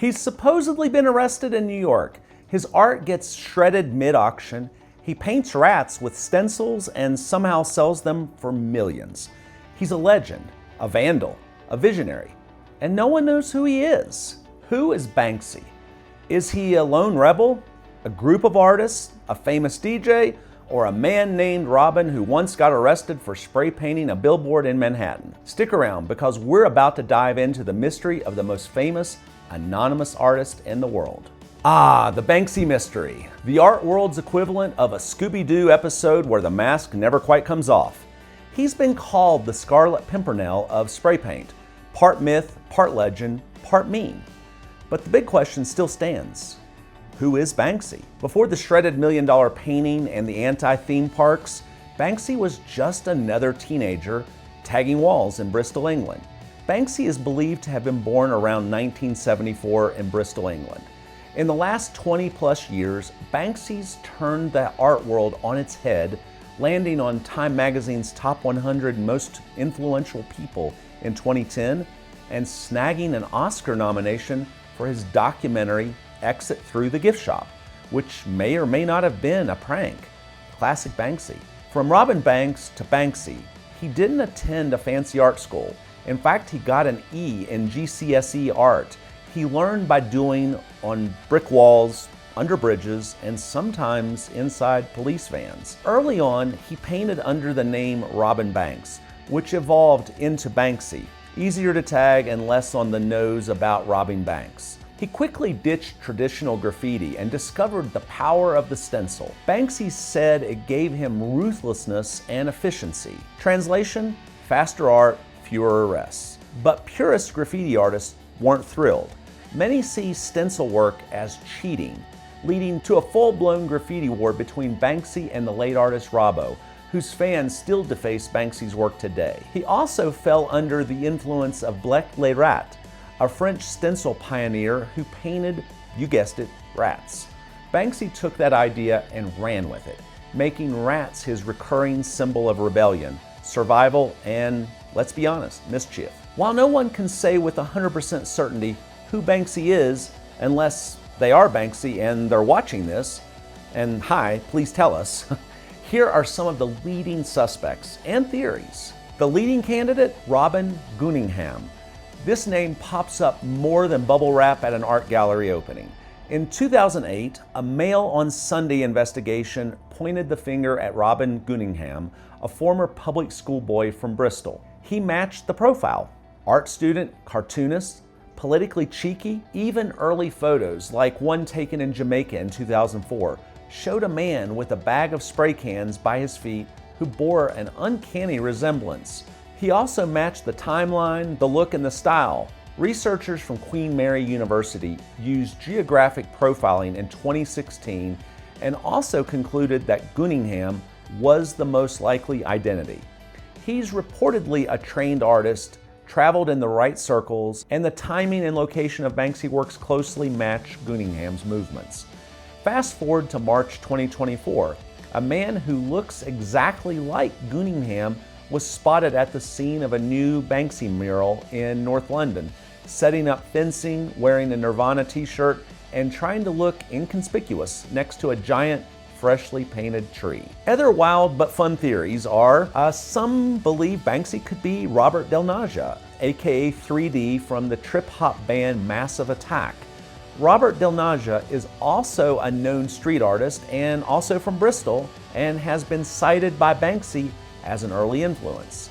He's supposedly been arrested in New York. His art gets shredded mid-auction. He paints rats with stencils and somehow sells them for millions. He's a legend, a vandal, a visionary, and no one knows who he is. Who is Banksy? Is he a lone rebel, a group of artists, a famous DJ, or a man named Robin who once got arrested for spray painting a billboard in Manhattan? Stick around because we're about to dive into the mystery of the most famous anonymous artist in the world. The Banksy mystery, the art world's equivalent of a Scooby-Doo episode where the mask never quite comes off. He's been called the Scarlet Pimpernel of spray paint, part myth, part legend, part meme. But the big question still stands. Who is Banksy? Before the shredded $1 million painting and the anti-theme parks, Banksy was just another teenager tagging walls in Bristol, England. Banksy is believed to have been born around 1974 in Bristol, England. In the last 20 plus years, Banksy's turned the art world on its head, landing on Time magazine's top 100 most influential people in 2010 and snagging an Oscar nomination for his documentary Exit Through the Gift Shop, which may or may not have been a prank. Classic Banksy. From Robin Banks to Banksy, he didn't attend a fancy art school. In fact, he got an E in GCSE art. He learned by doing on brick walls, under bridges, and sometimes inside police vans. Early on, he painted under the name Robin Banks, which evolved into Banksy, easier to tag and less on the nose about robbing banks. He quickly ditched traditional graffiti and discovered the power of the stencil. Banksy said it gave him ruthlessness and efficiency. Translation: faster art, fewer arrests. But purist graffiti artists weren't thrilled. Many see stencil work as cheating, leading to a full-blown graffiti war between Banksy and the late artist Robbo, whose fans still deface Banksy's work today. He also fell under the influence of Blek le Rat, a French stencil pioneer who painted, you guessed it, rats. Banksy took that idea and ran with it, making rats his recurring symbol of rebellion, survival, and, let's be honest, mischief. While no one can say with 100% certainty who Banksy is, unless they are Banksy and they're watching this, and hi, please tell us, here are some of the leading suspects and theories. The leading candidate, Robin Gunningham. This name pops up more than bubble wrap at an art gallery opening. In 2008, a Mail on Sunday investigation pointed the finger at Robin Gunningham, a former public school boy from Bristol. He matched the profile. Art student, cartoonist, politically cheeky. Even early photos, like one taken in Jamaica in 2004, showed a man with a bag of spray cans by his feet who bore an uncanny resemblance. He also matched the timeline, the look, and the style. Researchers from Queen Mary University used geographic profiling in 2016 and also concluded that Gunningham was the most likely identity. He's reportedly a trained artist, traveled in the right circles, and the timing and location of Banksy works closely match Gunningham's movements. Fast forward to March 2024, a man who looks exactly like Gunningham was spotted at the scene of a new Banksy mural in North London, setting up fencing, wearing a Nirvana t-shirt, and trying to look inconspicuous next to a giant, freshly painted tree. Other wild but fun theories are, some believe Banksy could be Robert Del Naja, aka 3D from the trip-hop band Massive Attack. Robert Del Naja is also a known street artist and also from Bristol, and has been cited by Banksy as an early influence.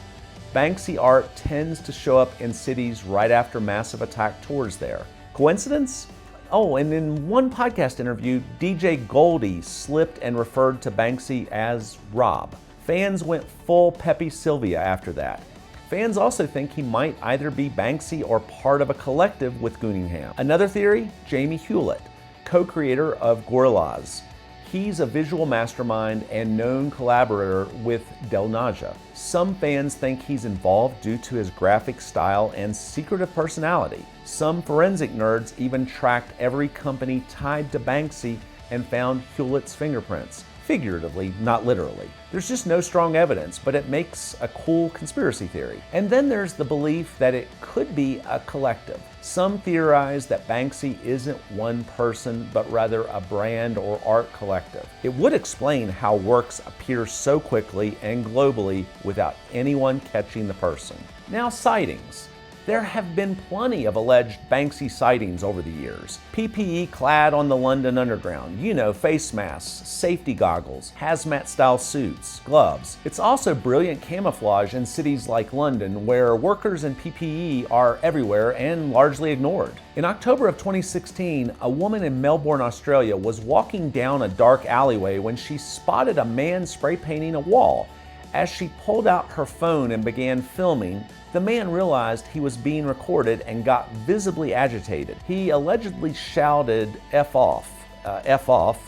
Banksy art tends to show up in cities right after Massive Attack tours there. Coincidence? Oh, and in one podcast interview, DJ Goldie slipped and referred to Banksy as Rob. Fans went full Pepe Sylvia after that. Fans also think he might either be Banksy or part of a collective with Gunningham. Another theory, Jamie Hewlett, co-creator of Gorillaz. He's a visual mastermind and known collaborator with Del Naja. Some fans think he's involved due to his graphic style and secretive personality. Some forensic nerds even tracked every company tied to Banksy and found Hewlett's fingerprints. figuratively, not literally. There's just no strong evidence, but it makes a cool conspiracy theory. And then there's the belief that it could be a collective. Some theorize that Banksy isn't one person, but rather a brand or art collective. It would explain how works appear so quickly and globally without anyone catching the person. Now, sightings. There have been plenty of alleged Banksy sightings over the years. PPE clad on the London Underground, face masks, safety goggles, hazmat-style suits, gloves. It's also brilliant camouflage in cities like London, where workers in PPE are everywhere and largely ignored. In October of 2016, a woman in Melbourne, Australia was walking down a dark alleyway when she spotted a man spray painting a wall. As she pulled out her phone and began filming, the man realized he was being recorded and got visibly agitated. He allegedly shouted F off,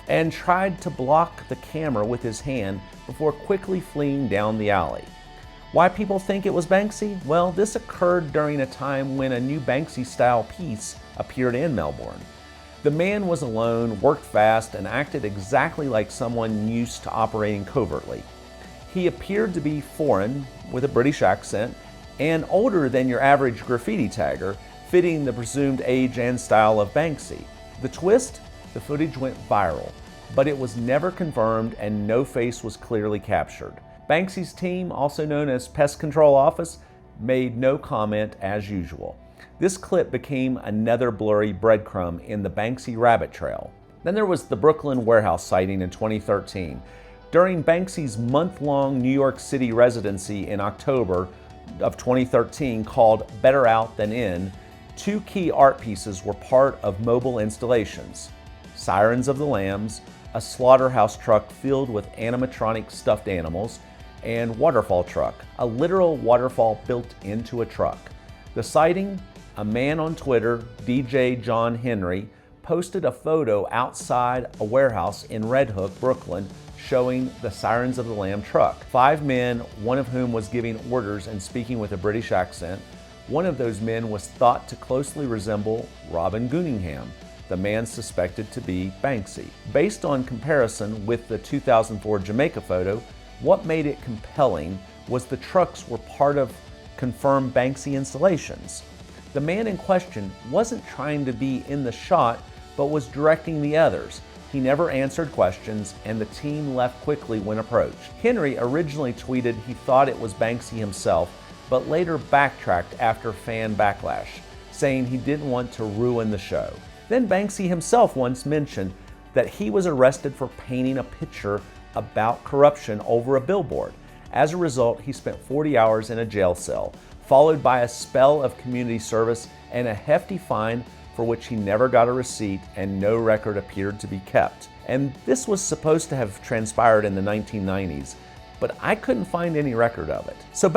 and tried to block the camera with his hand before quickly fleeing down the alley. Why people think it was Banksy? Well, this occurred during a time when a new Banksy-style piece appeared in Melbourne. The man was alone, worked fast, and acted exactly like someone used to operating covertly. He appeared to be foreign, with a British accent, and older than your average graffiti tagger, fitting the presumed age and style of Banksy. The twist? The footage went viral, but it was never confirmed and no face was clearly captured. Banksy's team, also known as Pest Control Office, made no comment as usual. This clip became another blurry breadcrumb in the Banksy rabbit trail. Then there was the Brooklyn warehouse sighting in 2013. During Banksy's month-long New York City residency in October of 2013 called Better Out Than In, two key art pieces were part of mobile installations: Sirens of the Lambs, a slaughterhouse truck filled with animatronic stuffed animals, and Waterfall Truck, a literal waterfall built into a truck. The sighting? A man on Twitter, DJ John Henry, posted a photo outside a warehouse in Red Hook, Brooklyn, showing the Sirens of the Lamb truck. 5 men, one of whom was giving orders and speaking with a British accent. One of those men was thought to closely resemble Robin Gooningham, the man suspected to be Banksy. Based on comparison with the 2004 Jamaica photo, what made it compelling was the trucks were part of confirmed Banksy installations. The man in question wasn't trying to be in the shot, but was directing the others. He never answered questions, and the team left quickly when approached. Henry originally tweeted he thought it was Banksy himself, but later backtracked after fan backlash, saying he didn't want to ruin the show. Then Banksy himself once mentioned that he was arrested for painting a picture about corruption over a billboard. As a result, he spent 40 hours in a jail cell, followed by a spell of community service and a hefty fine for which he never got a receipt and no record appeared to be kept. And this was supposed to have transpired in the 1990s, but I couldn't find any record of it. So